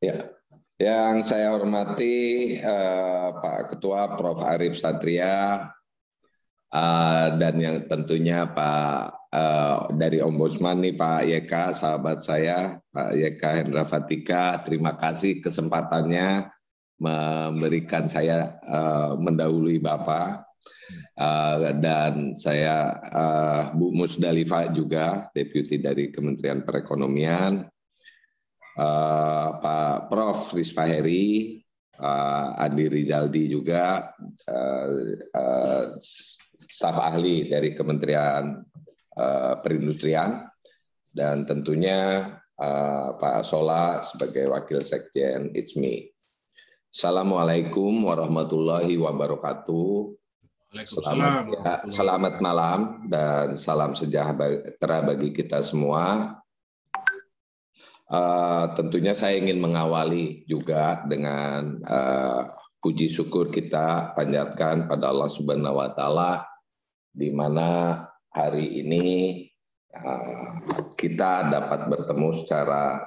Ya, yang saya hormati Pak Ketua Prof. Arief Satria dan yang tentunya Pak dari Ombudsman nih Pak YK, sahabat saya Pak YK Hendra Fatika. Terima kasih kesempatannya memberikan saya mendahului Bapak. Dan saya Bu Musdalifah juga, Deputi dari Kementerian Perekonomian. Pak Prof. Rizfaheri, Andi Rizaldi juga, staf ahli dari Kementerian Perindustrian, dan tentunya Pak Sola sebagai Wakil Sekjen ITSMI. Assalamualaikum warahmatullahi wabarakatuh. Selamat malam dan salam sejahtera bagi kita semua. Tentunya saya ingin mengawali juga dengan puji syukur kita panjatkan pada Allah Subhanahu wa Ta'ala, di mana hari ini kita dapat bertemu secara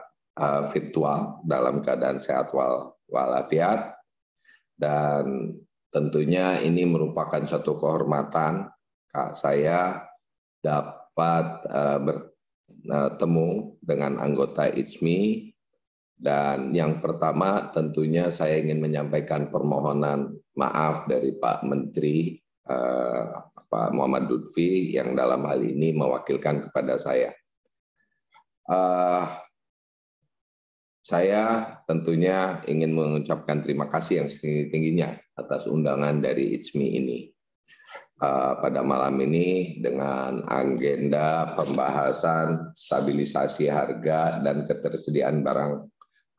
virtual dalam keadaan sehat walafiat, dan tentunya ini merupakan suatu kehormatan saya dapat bertemu dengan anggota ITSMI. Dan yang pertama tentunya saya ingin menyampaikan permohonan maaf dari Pak Menteri Pak Muhammad Lutfi yang dalam hal ini mewakilkan kepada saya. Saya tentunya ingin mengucapkan terima kasih yang setinggi-tingginya atas undangan dari ITSMI ini. Pada malam ini dengan agenda pembahasan stabilisasi harga dan ketersediaan barang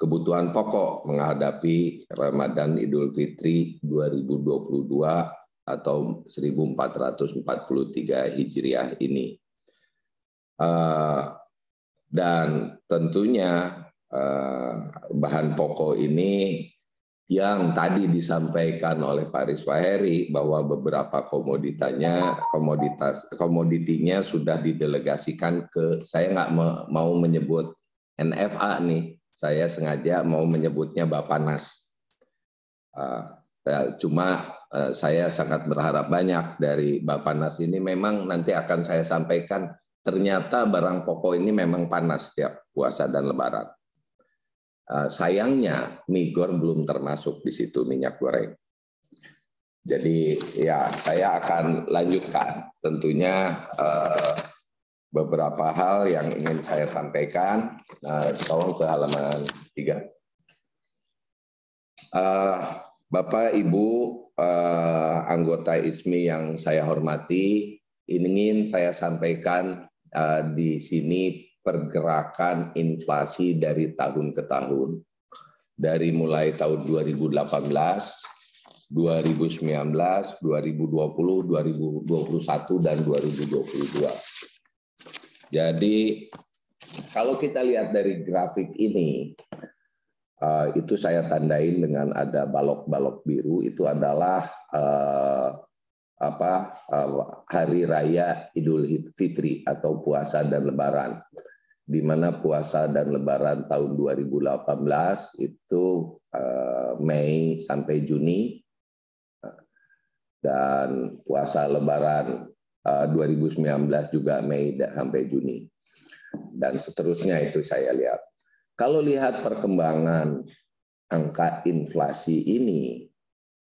kebutuhan pokok menghadapi Ramadan Idul Fitri 2022 atau 1443 Hijriah ini. Dan tentunya bahan pokok ini yang tadi disampaikan oleh Pak Rizfaheri bahwa beberapa komoditinya sudah didelegasikan ke, saya nggak mau menyebut NFA nih, saya sengaja mau menyebutnya Bappenas. Cuma saya sangat berharap banyak dari Bappenas ini, memang nanti akan saya sampaikan, ternyata barang pokok ini memang panas setiap puasa dan Lebaran. Sayangnya migor belum termasuk di situ, minyak goreng. Jadi ya saya akan lanjutkan tentunya beberapa hal yang ingin saya sampaikan. Tolong ke halaman 3. Bapak Ibu anggota ITSMI yang saya hormati, ingin saya sampaikan di sini pergerakan inflasi dari tahun ke tahun, dari mulai tahun 2018, 2019, 2020, 2021, dan 2022. Jadi kalau kita lihat dari grafik ini, itu saya tandain dengan ada balok-balok biru, itu adalah hari raya Idul Fitri atau puasa dan Lebaran, di mana puasa dan Lebaran tahun 2018 itu Mei sampai Juni, dan puasa Lebaran 2019 juga Mei sampai Juni, dan seterusnya. Itu saya lihat. Kalau lihat perkembangan angka inflasi ini,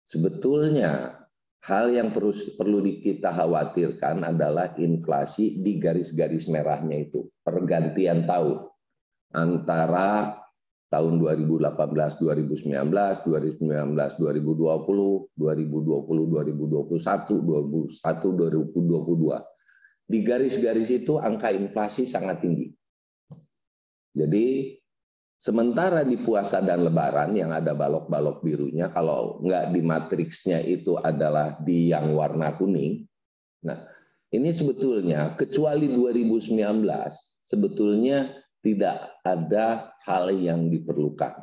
sebetulnya hal yang perlu kita khawatirkan adalah inflasi di garis-garis merahnya itu, pergantian tahun antara tahun 2018, 2019, 2019, 2020, 2020, 2021, 2022. Di garis-garis itu angka inflasi sangat tinggi. Jadi sementara di puasa dan Lebaran yang ada balok-balok birunya, kalau nggak di matriksnya itu adalah di yang warna kuning. Nah, ini sebetulnya kecuali 2019, sebetulnya tidak ada hal yang diperlukan,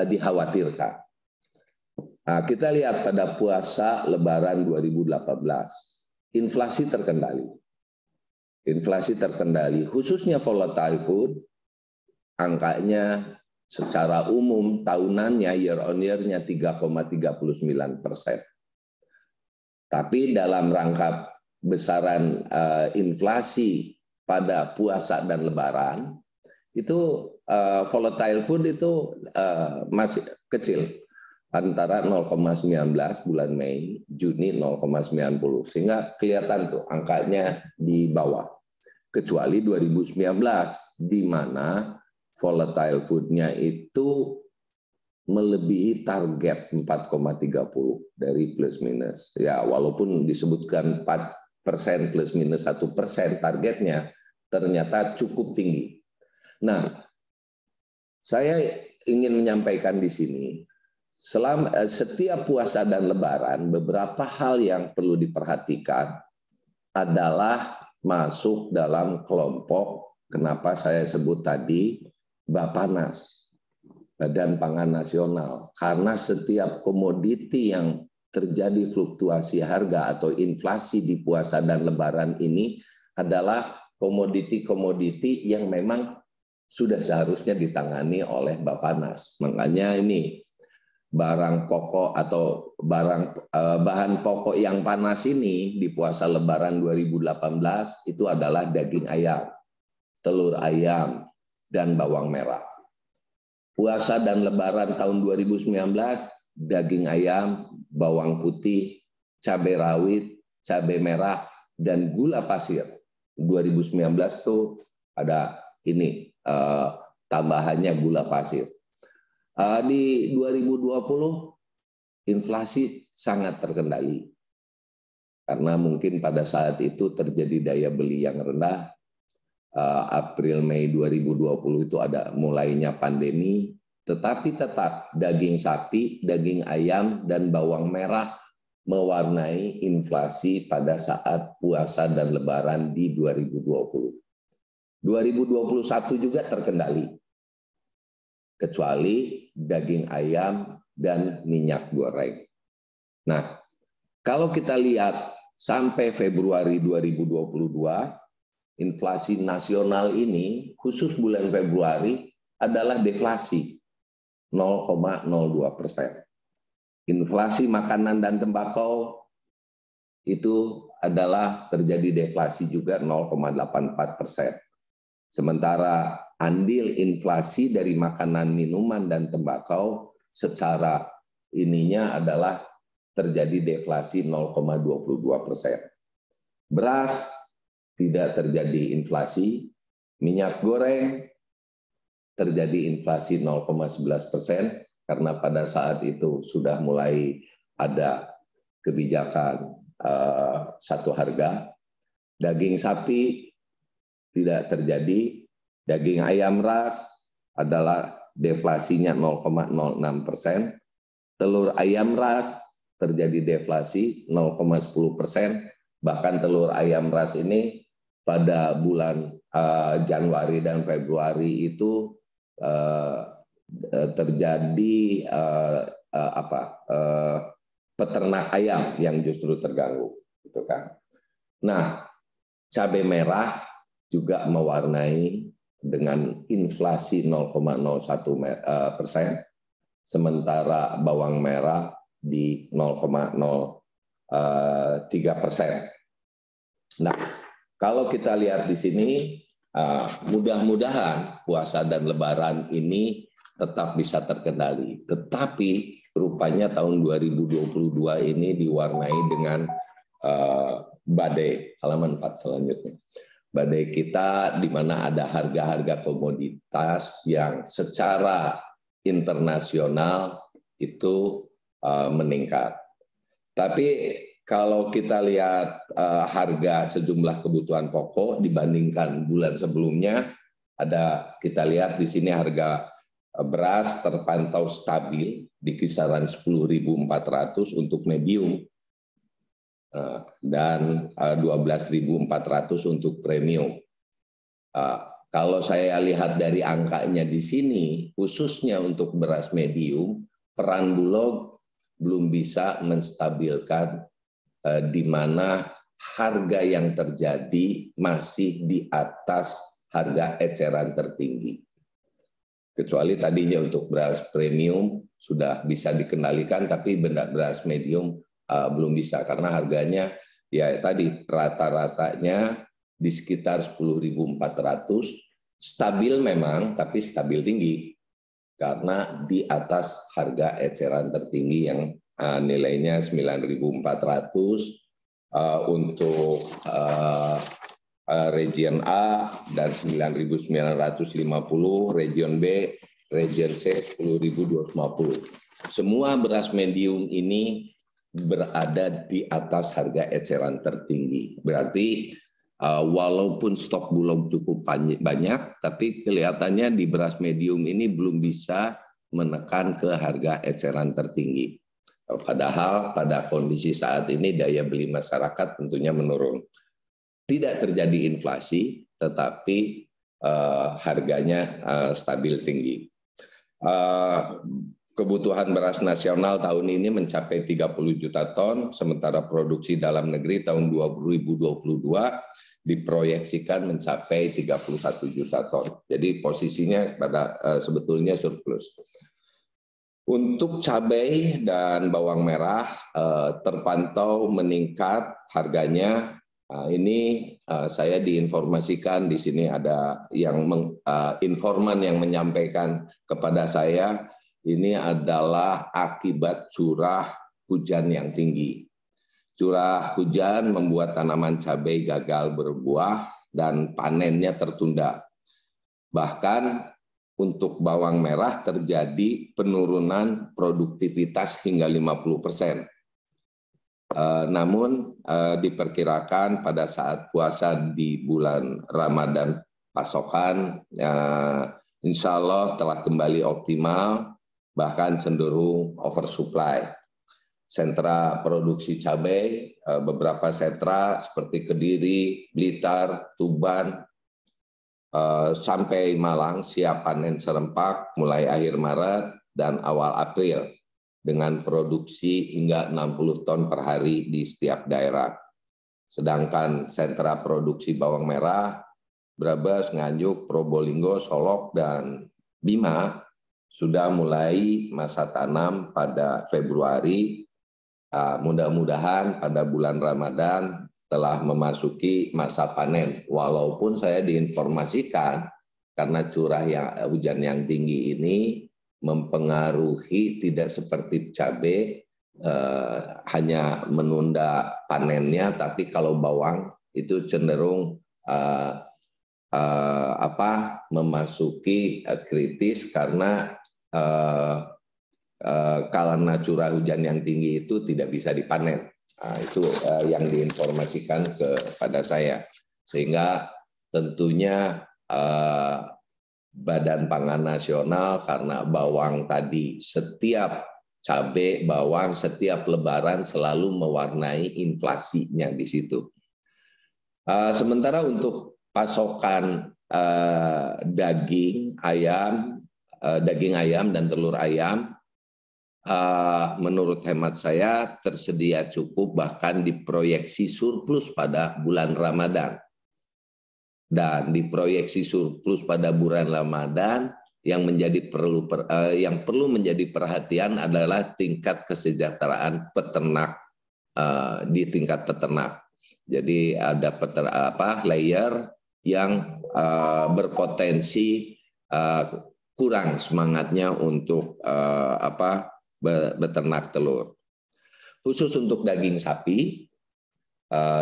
dikhawatirkan. Nah, kita lihat pada puasa Lebaran 2018, inflasi terkendali. Inflasi terkendali, khususnya volatile food, angkanya secara umum tahunannya year on year-nya 3,39%. Tapi dalam rangka besaran inflasi pada puasa dan lebaran, itu volatile food itu masih kecil, antara 0,19 bulan Mei, Juni 0,90, sehingga kelihatan tuh angkanya di bawah. Kecuali 2019, di mana volatile food-nya itu melebihi target 4,30 dari plus minus. Ya, walaupun disebutkan 4% plus minus 1% targetnya, ternyata cukup tinggi. Nah, saya ingin menyampaikan di sini, setiap puasa dan lebaran, beberapa hal yang perlu diperhatikan adalah masuk dalam kelompok, kenapa saya sebut tadi, Bappenas, Badan Pangan Nasional. Karena setiap komoditi yang terjadi fluktuasi harga atau inflasi di puasa dan lebaran ini adalah komoditi-komoditi yang memang sudah seharusnya ditangani oleh Bappenas. Makanya ini barang pokok atau bahan pokok yang panas ini di puasa lebaran 2018 itu adalah daging ayam, telur ayam, dan bawang merah. Puasa dan lebaran tahun 2019, daging ayam, bawang putih, cabai rawit, cabai merah, dan gula pasir. 2019 tuh ada ini tambahannya gula pasir. Di 2020 inflasi sangat terkendali karena mungkin pada saat itu terjadi daya beli yang rendah. April Mei 2020 itu ada mulainya pandemi, tetapi tetap daging sapi, daging ayam, dan bawang merah mewarnai inflasi pada saat puasa dan lebaran di 2020. 2021 juga terkendali, kecuali daging ayam dan minyak goreng. Nah, kalau kita lihat sampai Februari 2022, inflasi nasional ini, khusus bulan Februari, adalah deflasi 0,02%. Inflasi makanan dan tembakau itu adalah terjadi deflasi juga 0,84%. Sementara andil inflasi dari makanan, minuman, dan tembakau secara ininya adalah terjadi deflasi 0,22%. Beras tidak terjadi inflasi, minyak goreng terjadi inflasi 0,11% karena pada saat itu sudah mulai ada kebijakan satu harga. Daging sapi tidak terjadi, daging ayam ras adalah deflasinya 0,06%, telur ayam ras terjadi deflasi 0,10%, bahkan telur ayam ras ini pada bulan Januari dan Februari itu terjadi peternak ayam yang justru terganggu, gitu kan. Nah, cabai merah juga mewarnai dengan inflasi 0,01%, sementara bawang merah di 0,03%. Nah, kalau kita lihat di sini, mudah-mudahan puasa dan lebaran ini tetap bisa terkendali. Tetapi rupanya tahun 2022 ini diwarnai dengan badai. Halaman 4 selanjutnya. Badai kita di mana ada harga-harga komoditas yang secara internasional itu meningkat. Tapi kalau kita lihat harga sejumlah kebutuhan pokok dibandingkan bulan sebelumnya, kita lihat di sini harga beras terpantau stabil di kisaran 10.400 untuk medium dan 12.400 untuk premium. Kalau saya lihat dari angkanya di sini, khususnya untuk beras medium, peran Bulog belum bisa menstabilkan di mana harga yang terjadi masih di atas harga eceran tertinggi. Kecuali tadinya untuk beras premium sudah bisa dikendalikan, tapi beras medium belum bisa karena harganya ya tadi rata-ratanya di sekitar 10.400, stabil memang tapi stabil tinggi karena di atas harga eceran tertinggi yang nilainya 9.400 untuk region A dan 9.950, region B, region C 10.250. Semua beras medium ini berada di atas harga eceran tertinggi. Berarti walaupun stok Bulog cukup banyak, tapi kelihatannya di beras medium ini belum bisa menekan ke harga eceran tertinggi. Padahal pada kondisi saat ini daya beli masyarakat tentunya menurun. Tidak terjadi inflasi, tetapi harganya stabil tinggi. Kebutuhan beras nasional tahun ini mencapai 30 juta ton, sementara produksi dalam negeri tahun 2022 diproyeksikan mencapai 31 juta ton. Jadi posisinya pada sebetulnya surplus. Untuk cabai dan bawang merah terpantau meningkat harganya. Ini saya diinformasikan di sini ada yang informan yang menyampaikan kepada saya ini adalah akibat curah hujan yang tinggi. Curah hujan membuat tanaman cabai gagal berbuah dan panennya tertunda. Bahkan untuk bawang merah terjadi penurunan produktivitas hingga 50%. Namun diperkirakan pada saat puasa di bulan Ramadan pasokan insya Allah telah kembali optimal, bahkan cenderung oversupply. Sentra produksi cabai, beberapa sentra seperti Kediri, Blitar, Tuban, sampai Malang siap panen serempak mulai akhir Maret dan awal April, dengan produksi hingga 60 ton per hari di setiap daerah. Sedangkan sentra produksi bawang merah, Brebes, Nganjuk, Probolinggo, Solok, dan Bima sudah mulai masa tanam pada Februari. Mudah-mudahan pada bulan Ramadan telah memasuki masa panen. Walaupun saya diinformasikan karena curah hujan yang tinggi ini mempengaruhi tidak seperti cabai hanya menunda panennya, tapi kalau bawang itu cenderung memasuki kritis karena karena curah hujan yang tinggi itu tidak bisa dipanen. Itu yang diinformasikan kepada saya, sehingga tentunya Badan Pangan Nasional karena bawang tadi setiap cabai bawang setiap Lebaran selalu mewarnai inflasinya di situ. Sementara untuk pasokan daging ayam dan telur ayam, menurut hemat saya tersedia cukup, bahkan diproyeksi surplus pada bulan Ramadan. Dan diproyeksi surplus pada bulan Ramadan yang perlu menjadi perhatian adalah tingkat kesejahteraan peternak di tingkat peternak. Jadi ada layer yang berpotensi kurang semangatnya untuk beternak telur. Khusus untuk daging sapi,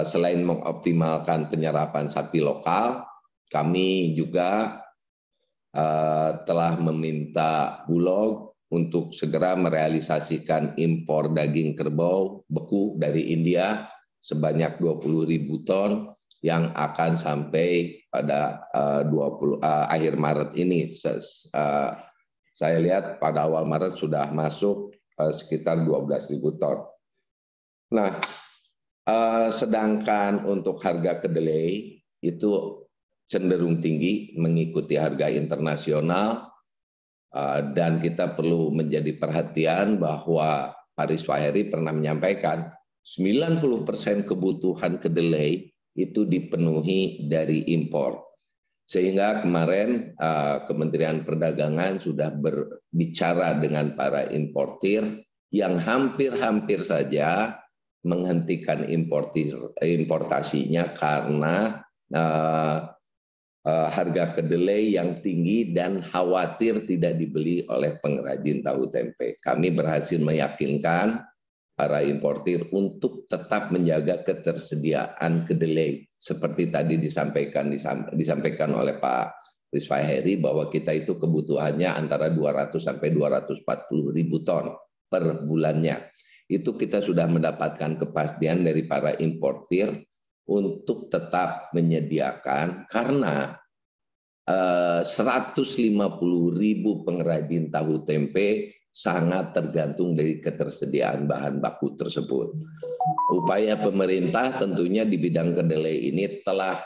selain mengoptimalkan penyerapan sapi lokal, kami juga telah meminta Bulog untuk segera merealisasikan impor daging kerbau beku dari India sebanyak 20.000 ton yang akan sampai pada akhir Maret ini. Saya lihat pada awal Maret sudah masuk sekitar 12.000 ton. Nah, sedangkan untuk harga kedelai itu cenderung tinggi mengikuti harga internasional, dan kita perlu menjadi perhatian bahwa Paris Faheri pernah menyampaikan 90% kebutuhan kedelai itu dipenuhi dari impor. Sehingga kemarin Kementerian Perdagangan sudah berbicara dengan para importir yang hampir-hampir saja menghentikan importasinya karena harga kedelai yang tinggi dan khawatir tidak dibeli oleh pengrajin tahu tempe. Kami berhasil meyakinkan para importir untuk tetap menjaga ketersediaan kedelai. Seperti tadi disampaikan oleh Pak Rizwan Heri bahwa kita itu kebutuhannya antara 200 sampai 240 ribu ton per bulannya. Itu kita sudah mendapatkan kepastian dari para importir untuk tetap menyediakan karena 150 ribu pengrajin tahu tempe sangat tergantung dari ketersediaan bahan baku tersebut. Upaya pemerintah tentunya di bidang kedelai ini telah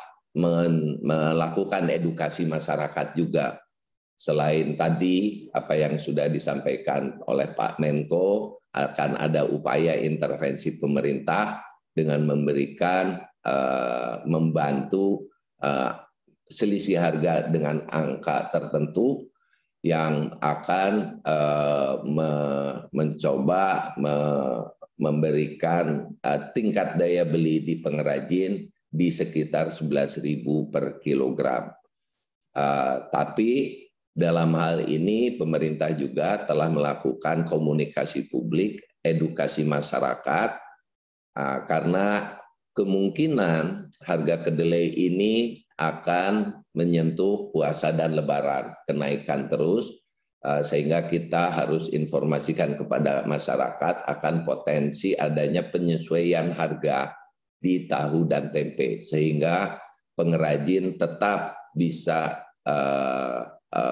melakukan edukasi masyarakat juga. Selain tadi apa yang sudah disampaikan oleh Pak Menko, akan ada upaya intervensi pemerintah dengan memberikan membantu selisih harga dengan angka tertentu yang akan mencoba memberikan tingkat daya beli di pengrajin di sekitar 11.000 per kilogram. Tapi dalam hal ini pemerintah juga telah melakukan komunikasi publik, edukasi masyarakat, karena kemungkinan harga kedelai ini akan menyentuh puasa dan lebaran, kenaikan terus, sehingga kita harus informasikan kepada masyarakat akan potensi adanya penyesuaian harga di tahu dan tempe, sehingga pengrajin tetap bisa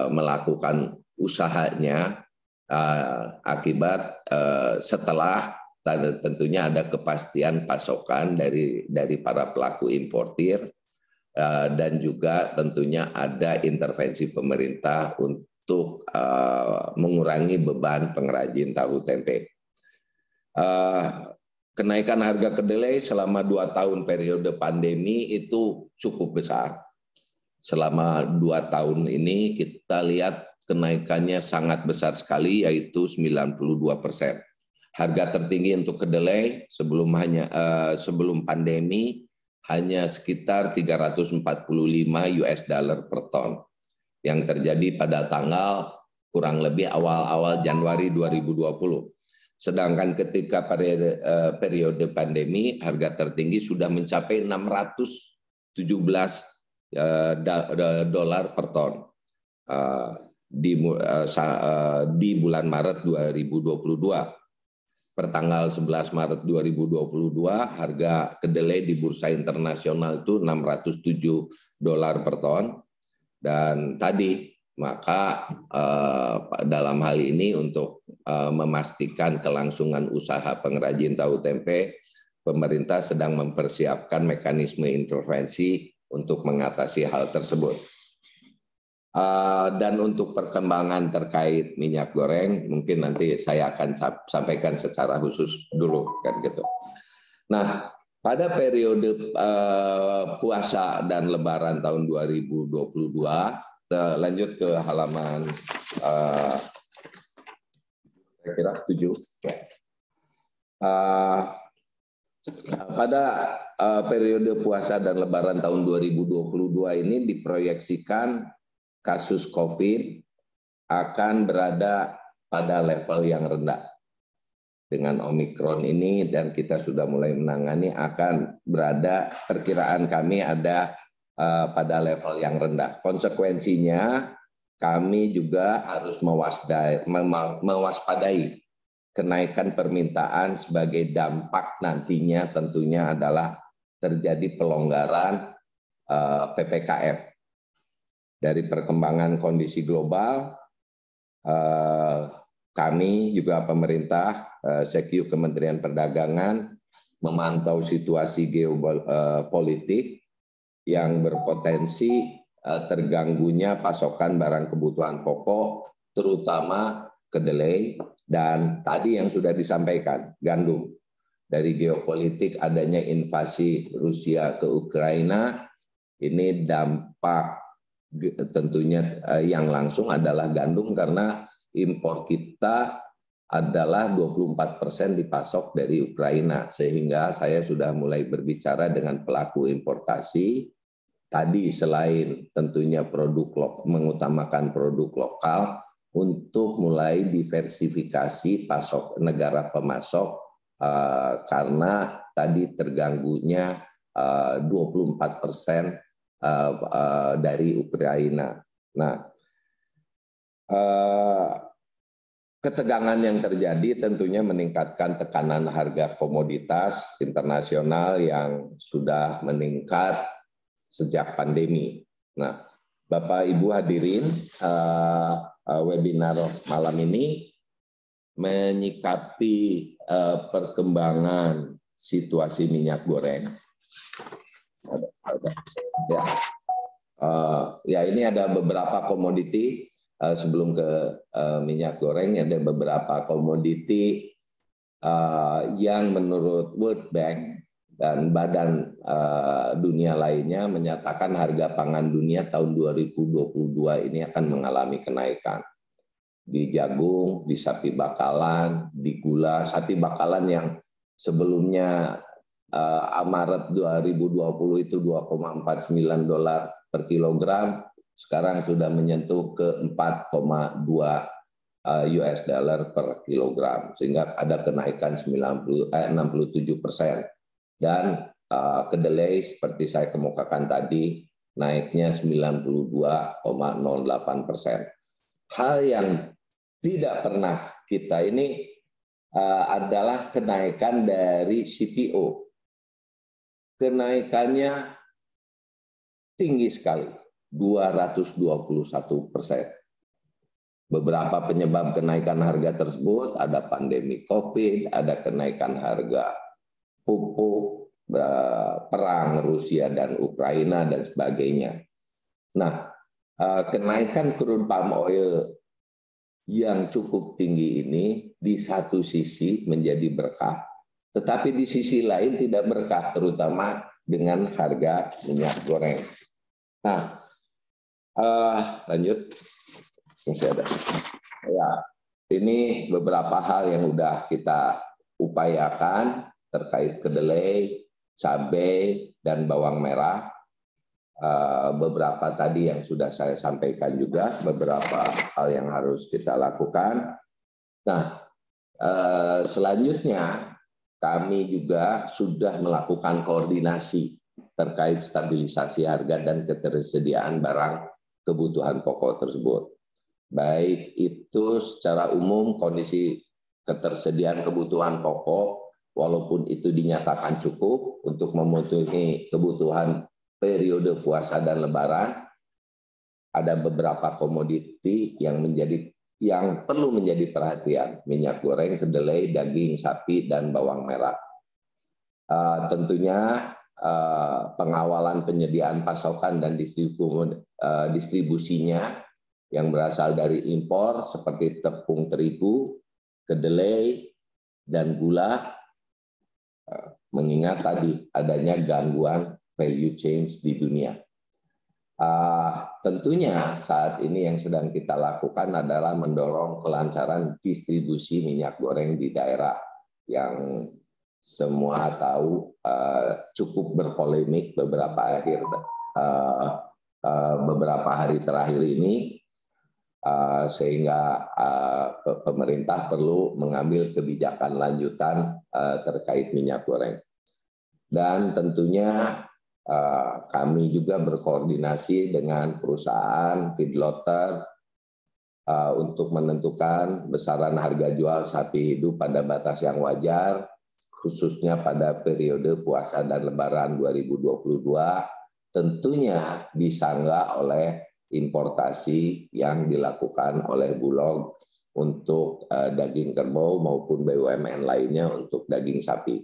melakukan usahanya akibat setelah tentunya ada kepastian pasokan dari para pelaku importir, dan juga tentunya ada intervensi pemerintah untuk mengurangi beban pengrajin tahu tempe. Kenaikan harga kedelai selama 2 tahun periode pandemi itu cukup besar. Selama 2 tahun ini kita lihat kenaikannya sangat besar sekali, yaitu 92%. Harga tertinggi untuk kedelai sebelum pandemi hanya sekitar 345 US dollar per ton yang terjadi pada tanggal kurang lebih awal-awal Januari 2020. Sedangkan ketika periode pandemi harga tertinggi sudah mencapai 617 dolar per ton di bulan Maret 2022. Pertanggal 11 Maret 2022 harga kedelai di bursa internasional itu 607 dolar per ton. Dan tadi maka dalam hal ini untuk memastikan kelangsungan usaha pengrajin tahu tempe, pemerintah sedang mempersiapkan mekanisme intervensi untuk mengatasi hal tersebut. Dan untuk perkembangan terkait minyak goreng mungkin nanti saya akan sampaikan secara khusus dulu kan gitu. Nah, pada periode puasa dan lebaran tahun 2022, lanjut ke halaman kira-kira 7. Pada periode puasa dan lebaran tahun 2022 ini diproyeksikan kasus COVID akan berada pada level yang rendah. Dengan Omikron ini dan kita sudah mulai menangani akan berada, perkiraan kami ada pada level yang rendah. Konsekuensinya kami juga harus mewaspadai kenaikan permintaan sebagai dampak nantinya tentunya adalah terjadi pelonggaran PPKM. Dari perkembangan kondisi global, kami juga pemerintah, Sekyu Kementerian Perdagangan memantau situasi geopolitik yang berpotensi terganggunya pasokan barang kebutuhan pokok, terutama kedelai, dan tadi yang sudah disampaikan, gandum. Dari geopolitik adanya invasi Rusia ke Ukraina, ini dampak tentunya yang langsung adalah gandum karena impor kita adalah 24% dipasok dari Ukraina, sehingga saya sudah mulai berbicara dengan pelaku importasi. Tadi selain tentunya mengutamakan produk lokal, untuk mulai diversifikasi pasok negara pemasok karena tadi terganggunya 24% dari Ukraina. Nah, ketegangan yang terjadi tentunya meningkatkan tekanan harga komoditas internasional yang sudah meningkat sejak pandemi. Nah, Bapak Ibu hadirin, webinar malam ini menyikapi perkembangan situasi minyak goreng. Ya, ini ada beberapa komoditi. Sebelum ke minyak goreng, ada beberapa komoditi yang menurut World Bank dan badan dunia lainnya menyatakan harga pangan dunia tahun 2022 ini akan mengalami kenaikan. Di jagung, di sapi bakalan, di gula. Sapi bakalan yang sebelumnya Maret 2020 itu $2,49 per kilogram, sekarang sudah menyentuh ke 4,2 US dollar per kilogram, sehingga ada kenaikan 67%. Dan kedelai seperti saya kemukakan tadi naiknya 92,08%. Hal yang tidak pernah kita ini adalah kenaikan dari CPO. Kenaikannya tinggi sekali, 221%. Beberapa penyebab kenaikan harga tersebut ada pandemi COVID, ada kenaikan harga pupuk, perang Rusia dan Ukraina, dan sebagainya. Nah, kenaikan crude palm oil yang cukup tinggi ini di satu sisi menjadi berkah, tetapi di sisi lain tidak berkah, terutama dengan harga minyak goreng. Nah, lanjut. Masih ada. Ya, ini beberapa hal yang sudah kita upayakan terkait kedelai, cabai, dan bawang merah. Beberapa tadi yang sudah saya sampaikan juga, beberapa hal yang harus kita lakukan. Nah, selanjutnya kami juga sudah melakukan koordinasi terkait stabilisasi harga dan ketersediaan barang kebutuhan pokok tersebut. Baik itu secara umum kondisi ketersediaan kebutuhan pokok, walaupun itu dinyatakan cukup untuk memenuhi kebutuhan periode puasa dan lebaran, ada beberapa komoditi yang perlu menjadi perhatian: minyak goreng, kedelai, daging sapi, dan bawang merah. Tentunya pengawalan penyediaan pasokan dan distribusinya yang berasal dari impor seperti tepung terigu, kedelai, dan gula, mengingat tadi adanya gangguan value change di dunia. Tentunya saat ini yang sedang kita lakukan adalah mendorong kelancaran distribusi minyak goreng di daerah yang semua tahu cukup berpolemik beberapa hari terakhir ini, sehingga pemerintah perlu mengambil kebijakan lanjutan terkait minyak goreng. Dan tentunya kami juga berkoordinasi dengan perusahaan feedlotter untuk menentukan besaran harga jual sapi hidup pada batas yang wajar, khususnya pada periode puasa dan lebaran 2022, tentunya disanggah oleh importasi yang dilakukan oleh Bulog untuk daging kerbau maupun BUMN lainnya untuk daging sapi.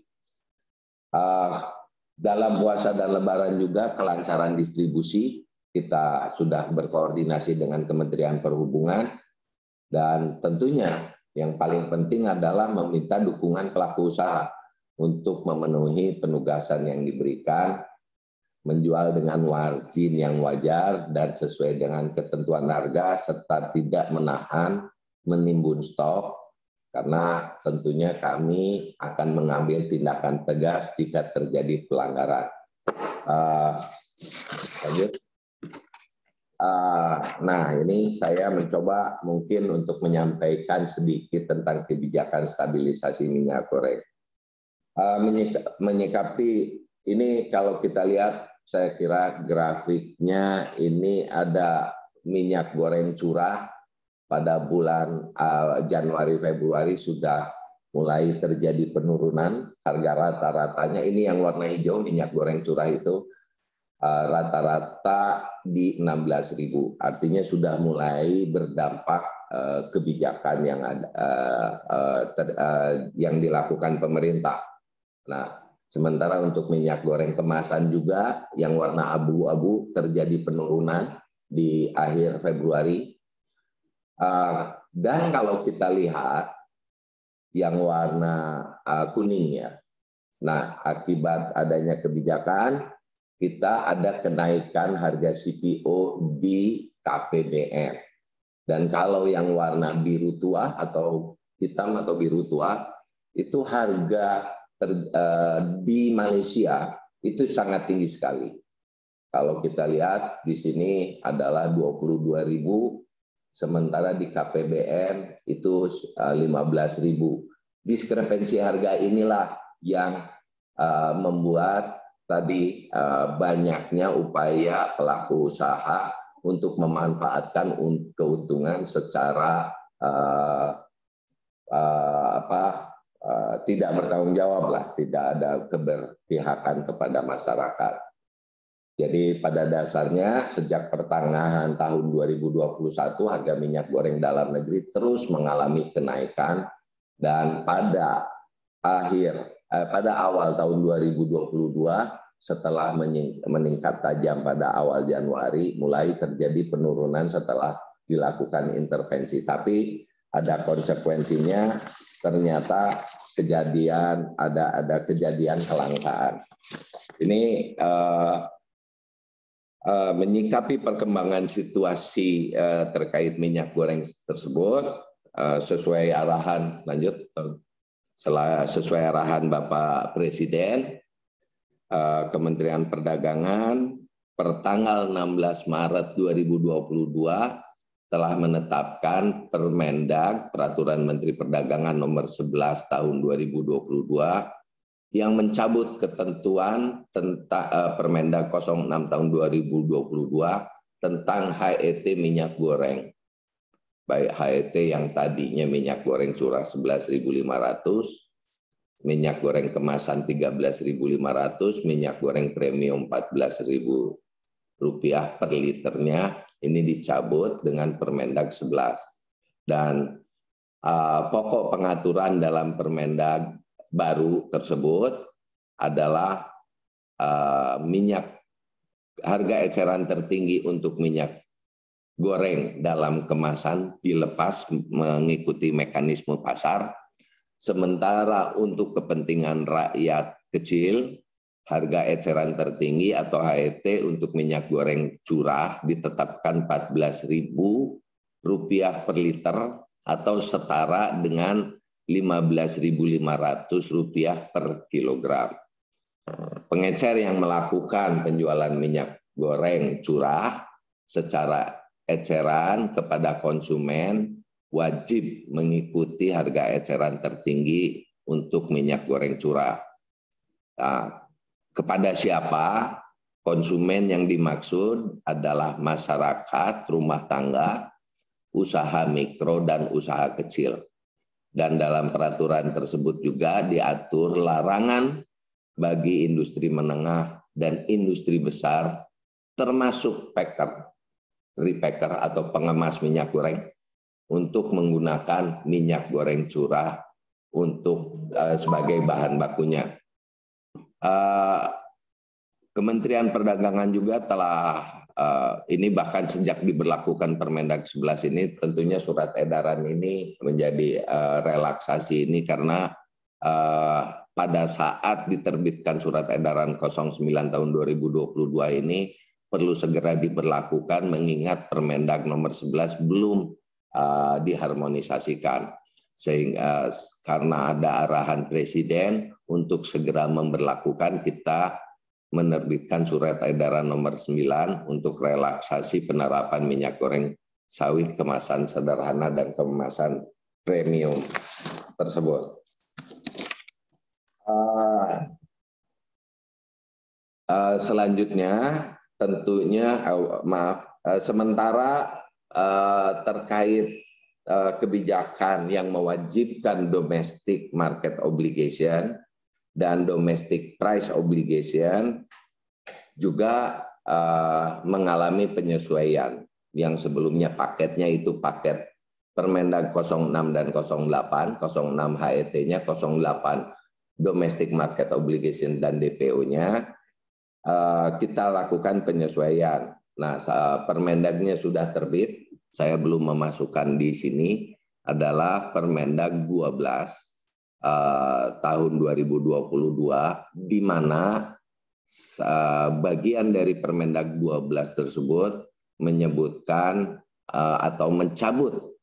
Dalam puasa dan lebaran juga kelancaran distribusi, kita sudah berkoordinasi dengan Kementerian Perhubungan, dan tentunya yang paling penting adalah meminta dukungan pelaku usaha untuk memenuhi penugasan yang diberikan menjual dengan margin yang wajar dan sesuai dengan ketentuan harga serta tidak menahan menimbun stok, karena tentunya kami akan mengambil tindakan tegas jika terjadi pelanggaran. Lanjut. Nah, ini saya mencoba mungkin untuk menyampaikan sedikit tentang kebijakan stabilisasi minyak goreng. Menyikapi ini, kalau kita lihat, saya kira grafiknya ini ada minyak goreng curah pada bulan Januari Februari sudah mulai terjadi penurunan harga rata-ratanya. Ini yang warna hijau minyak goreng curah itu rata-rata di 16.000. Artinya sudah mulai berdampak kebijakan yang ada yang dilakukan pemerintah. Nah, sementara untuk minyak goreng kemasan juga yang warna abu-abu terjadi penurunan di akhir Februari. Dan kalau kita lihat yang warna kuning ya, nah akibat adanya kebijakan kita ada kenaikan harga CPO di KPBN. Dan kalau yang warna biru tua atau hitam atau biru tua itu harga di Malaysia itu sangat tinggi sekali. Kalau kita lihat di sini adalah 22.000, sementara di KPBN itu 15.000. Diskrepensi harga inilah yang membuat tadi banyaknya upaya pelaku usaha untuk memanfaatkan keuntungan secara tidak bertanggung jawab lah, tidak ada keberpihakan kepada masyarakat. Jadi pada dasarnya sejak pertengahan tahun 2021 harga minyak goreng dalam negeri terus mengalami kenaikan, dan pada awal tahun 2022 setelah meningkat tajam pada awal Januari mulai terjadi penurunan setelah dilakukan intervensi. Tapi ada konsekuensinya, ternyata ada kejadian kelangkaan. Ini menyikapi perkembangan situasi terkait minyak goreng tersebut sesuai arahan sesuai arahan Bapak Presiden, Kementerian Perdagangan pertanggal 16 Maret 2022 telah menetapkan Permendag Peraturan Menteri Perdagangan nomor 11 tahun 2022 yang mencabut ketentuan tentang Permendag 06 tahun 2022 tentang HET minyak goreng. Baik HET yang tadinya minyak goreng curah 11.500, minyak goreng kemasan 13.500, minyak goreng premium 14.000 rupiah per liternya, ini dicabut dengan Permendag 11. Dan pokok pengaturan dalam Permendag baru tersebut adalah harga eceran tertinggi untuk minyak goreng dalam kemasan dilepas mengikuti mekanisme pasar, sementara untuk kepentingan rakyat kecil harga eceran tertinggi atau HET untuk minyak goreng curah ditetapkan Rp14.000 per liter atau setara dengan Rp15.500 per kilogram. Pengecer yang melakukan penjualan minyak goreng curah secara eceran kepada konsumen wajib mengikuti harga eceran tertinggi untuk minyak goreng curah. Nah, kepada siapa? Konsumen yang dimaksud adalah masyarakat, rumah tangga, usaha mikro, dan usaha kecil. Dan dalam peraturan tersebut juga diatur larangan bagi industri menengah dan industri besar, termasuk repacker atau pengemas minyak goreng, untuk menggunakan minyak goreng curah untuk sebagai bahan bakunya. Kementerian Perdagangan juga telah ini bahkan sejak diberlakukan Permendag 11 ini, tentunya surat edaran ini menjadi relaksasi ini karena pada saat diterbitkan surat edaran 09 tahun 2022 ini perlu segera diberlakukan mengingat Permendag nomor 11 belum diharmonisasikan. Sehingga karena ada arahan Presiden untuk segera memberlakukan, kita menerbitkan surat edaran nomor 9 untuk relaksasi penerapan minyak goreng sawit kemasan sederhana dan kemasan premium tersebut. Selanjutnya tentunya sementara terkait kebijakan yang mewajibkan domestic market obligation dan domestic price obligation juga mengalami penyesuaian. Yang sebelumnya paketnya itu paket Permendag 06 dan 08, 06 HET-nya, 08 domestic market obligation dan DPO-nya, kita lakukan penyesuaian. Nah, Permendagnya sudah terbit, saya belum memasukkan di sini, adalah Permendag 12 tahun 2022, di mana bagian dari Permendag 12 tersebut menyebutkan atau mencabut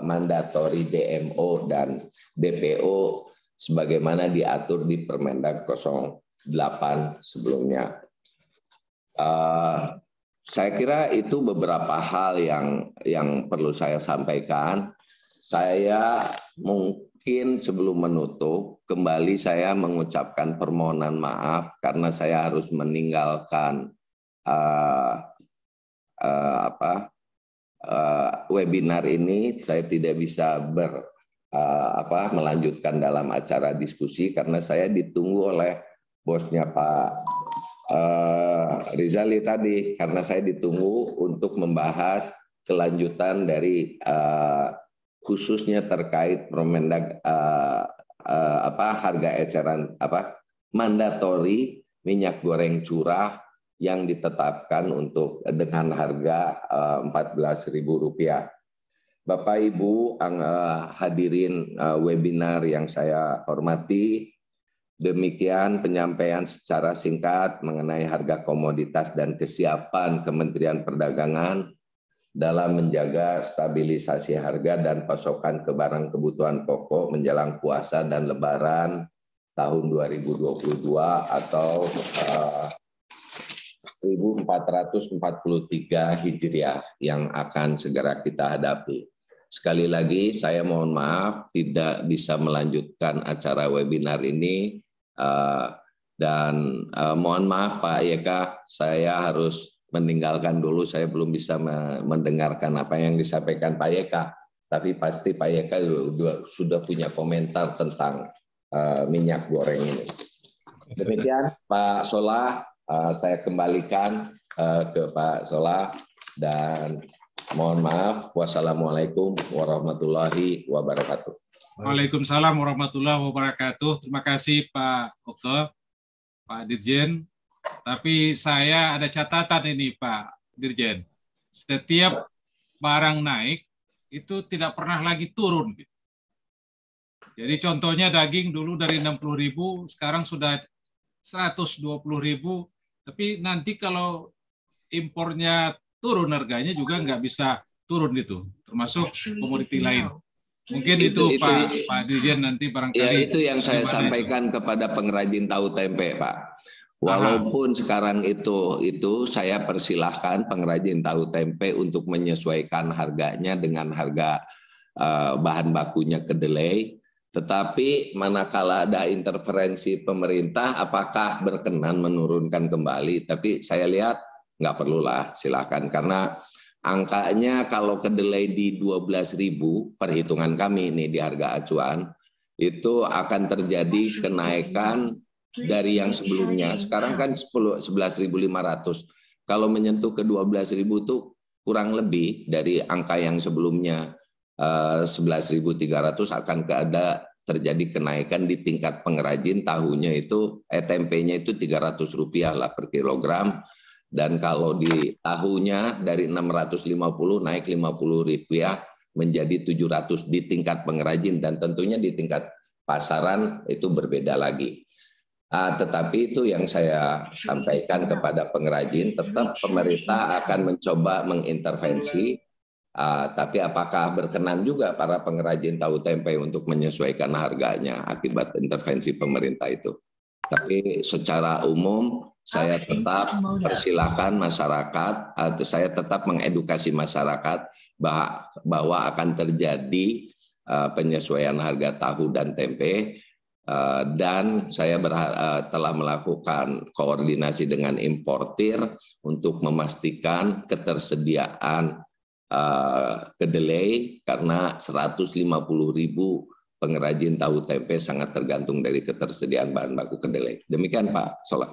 mandatori DMO dan DPO sebagaimana diatur di Permendag 08 sebelumnya. Saya kira itu beberapa hal yang perlu saya sampaikan. Saya mungkin sebelum menutup, kembali saya mengucapkan permohonan maaf karena saya harus meninggalkan webinar ini. Saya tidak bisa melanjutkan dalam acara diskusi karena saya ditunggu oleh bosnya Pak Rizali tadi, karena saya ditunggu untuk membahas kelanjutan dari khususnya terkait Permendag harga eceran mandatori minyak goreng curah yang ditetapkan untuk dengan harga Rp14.000. Bapak Ibu hadirin webinar yang saya hormati, demikian penyampaian secara singkat mengenai harga komoditas dan kesiapan Kementerian Perdagangan dalam menjaga stabilisasi harga dan pasokan ke barang kebutuhan pokok menjelang puasa dan Lebaran tahun 2022 atau 1443 Hijriah yang akan segera kita hadapi. Sekali lagi saya mohon maaf tidak bisa melanjutkan acara webinar ini. Dan mohon maaf Pak Yeka, saya harus meninggalkan dulu, saya belum bisa mendengarkan apa yang disampaikan Pak Yeka, tapi pasti Pak Yeka sudah punya komentar tentang minyak goreng ini. Demikian Pak Solah, saya kembalikan ke Pak Solah dan mohon maaf. Wassalamualaikum warahmatullahi wabarakatuh. Waalaikumsalam warahmatullahi wabarakatuh. Terima kasih Pak Oke, Pak Dirjen. Tapi saya ada catatan ini Pak Dirjen. Setiap barang naik itu tidak pernah lagi turun. Jadi contohnya daging dulu dari 60.000 sekarang sudah 120.000. Tapi nanti kalau impornya turun harganya juga nggak bisa turun itu, termasuk komoditi lain. Mungkin itu Pak Dirjen nanti barangkali. Ya, itu yang saya sampaikan kepada pengrajin tahu tempe, Pak. Walaupun sekarang itu saya persilahkan pengrajin tahu tempe untuk menyesuaikan harganya dengan harga bahan bakunya kedelai. Tetapi manakala ada interferensi pemerintah, apakah berkenan menurunkan kembali? Tapi saya lihat nggak perlulah, silakan, karena angkanya kalau kedelai di 12.000 perhitungan kami ini di harga acuan itu akan terjadi kenaikan dari yang sebelumnya. Sekarang kan 11.500. Kalau menyentuh ke 12.000 itu kurang lebih dari angka yang sebelumnya 11.300 akan ada terjadi kenaikan di tingkat pengrajin. Tahunya itu tempenya itu Rp300 lah per kilogram. Dan kalau di tahunya dari 650 naik Rp50 menjadi 700 di tingkat pengrajin, dan tentunya di tingkat pasaran itu berbeda lagi. Tetapi itu yang saya sampaikan kepada pengrajin, tetap pemerintah akan mencoba mengintervensi, tapi apakah berkenan juga para pengrajin tahu tempe untuk menyesuaikan harganya akibat intervensi pemerintah itu. Tapi secara umum saya tetap persilahkan masyarakat, atau saya tetap mengedukasi masyarakat bahwa akan terjadi penyesuaian harga tahu dan tempe. Dan saya telah melakukan koordinasi dengan importir untuk memastikan ketersediaan kedelai, karena 150.000 pengrajin tahu tempe sangat tergantung dari ketersediaan bahan baku kedelai. Demikian Pak Solah.